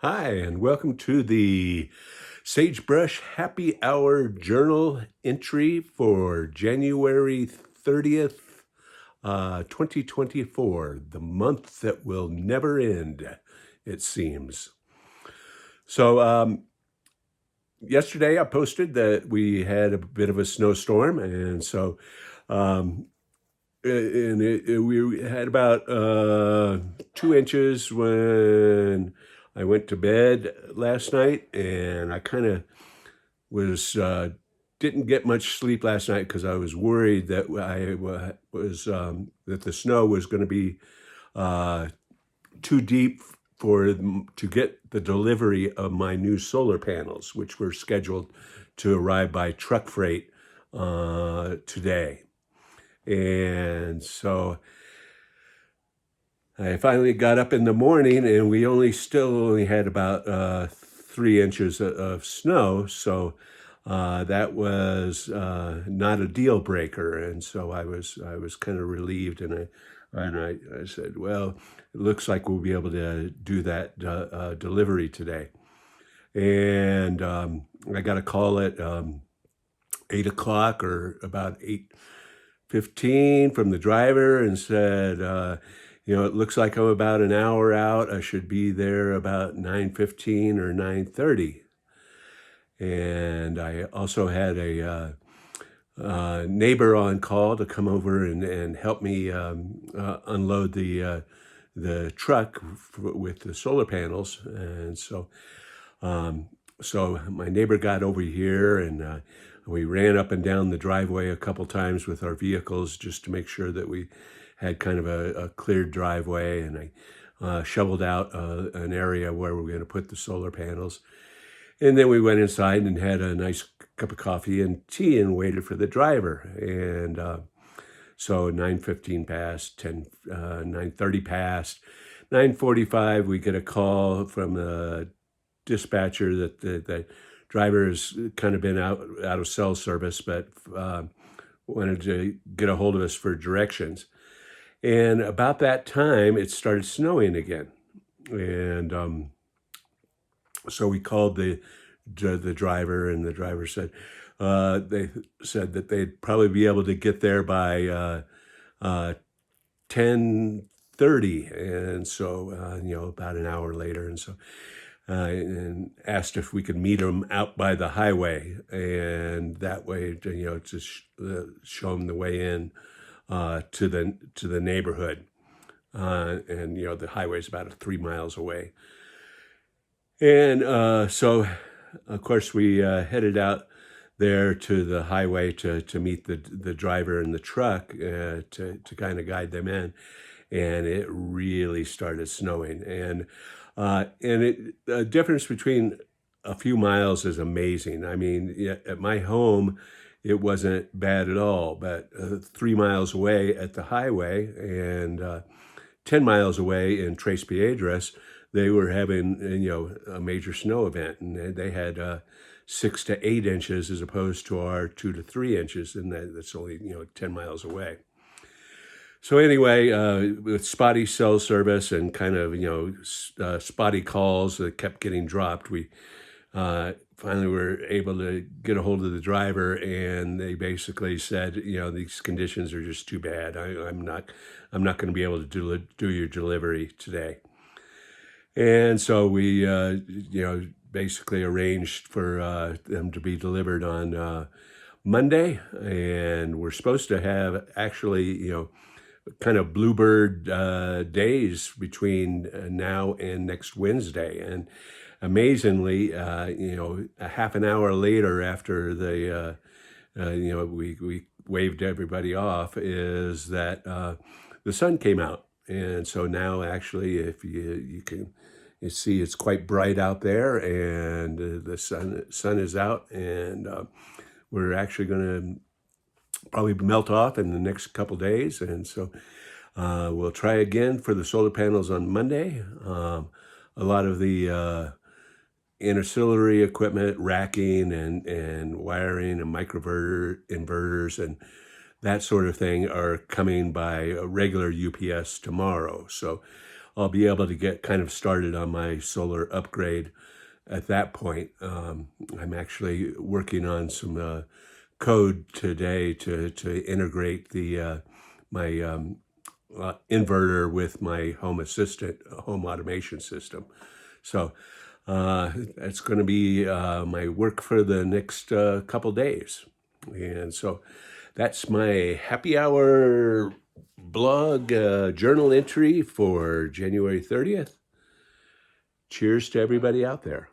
Hi, and welcome to the Sagebrush Happy Hour Journal entry for January 30th, 2024, the month that will never end, it seems. So, yesterday I posted that we had a bit of a snowstorm, and so um, we had about 2 inches when I went to bed last night, and I kind of was didn't get much sleep last night because I was worried that was that the snow was going to be uh, too deep to get the delivery of my new solar panels, which were scheduled to arrive by truck freight today. And so I finally got up in the morning, and we still only had about 3 inches of snow. So that was not a deal breaker, and so I was kind of relieved, and I said, well, it looks like we'll be able to do that delivery today. And I got a call at 8 o'clock or about 8:15 from the driver and said, it looks like I'm about an hour out. I should be there about 9:15 or 9:30. And I also had a neighbor on call to come over and help me unload the truck with the solar panels. And so my neighbor got over here, and we ran up and down the driveway a couple times with our vehicles just to make sure that we had kind of a cleared driveway. And I shoveled out an area where we're going to put the solar panels. And then we went inside and had a nice cup of coffee and tea and waited for the driver. And so 9:15 passed, 9:30 passed, 9:45 we get a call from the dispatcher that the driver has kind of been out of cell service, but wanted to get a hold of us for directions. And about that time, it started snowing again. And so we called the driver, and the driver said they said that they'd probably be able to get there by 10:30, and so about an hour later, and so and asked if we could meet them out by the highway, and that way to show them the way in to the neighborhood, and the highway is about 3 miles away. And so, of course, we headed out there to the highway to meet the driver and the truck to kind of guide them in. And it really started snowing. And the difference between a few miles is amazing. I mean, at my home, it wasn't bad at all, but 3 miles away at the highway and 10 miles away in Tres Piedras, they were having, a major snow event, and they had 6 to 8 inches as opposed to our 2 to 3 inches, and that's only, 10 miles away. So anyway, with spotty cell service and kind of, spotty calls that kept getting dropped, we finally were able to get a hold of the driver, and they basically said, these conditions are just too bad. I'm not going to be able to do your delivery today. And so we, basically arranged for them to be delivered on Monday, and we're supposed to have actually, kind of bluebird days between now and next Wednesday. And amazingly, a half an hour later after we waved everybody off, is that the sun came out. And so now actually, if you see, it's quite bright out there, and the sun is out, and we're actually going to probably melt off in the next couple days. And so we'll try again for the solar panels on Monday. A lot of the ancillary equipment, racking and wiring and inverters and that sort of thing are coming by a regular UPS tomorrow. So I'll be able to get kind of started on my solar upgrade at that point. I'm actually working on some code today to integrate the my inverter with my home assistant, home automation system. So that's going to be my work for the next couple days. And so that's my happy hour blog journal entry for January 30th. Cheers to everybody out there.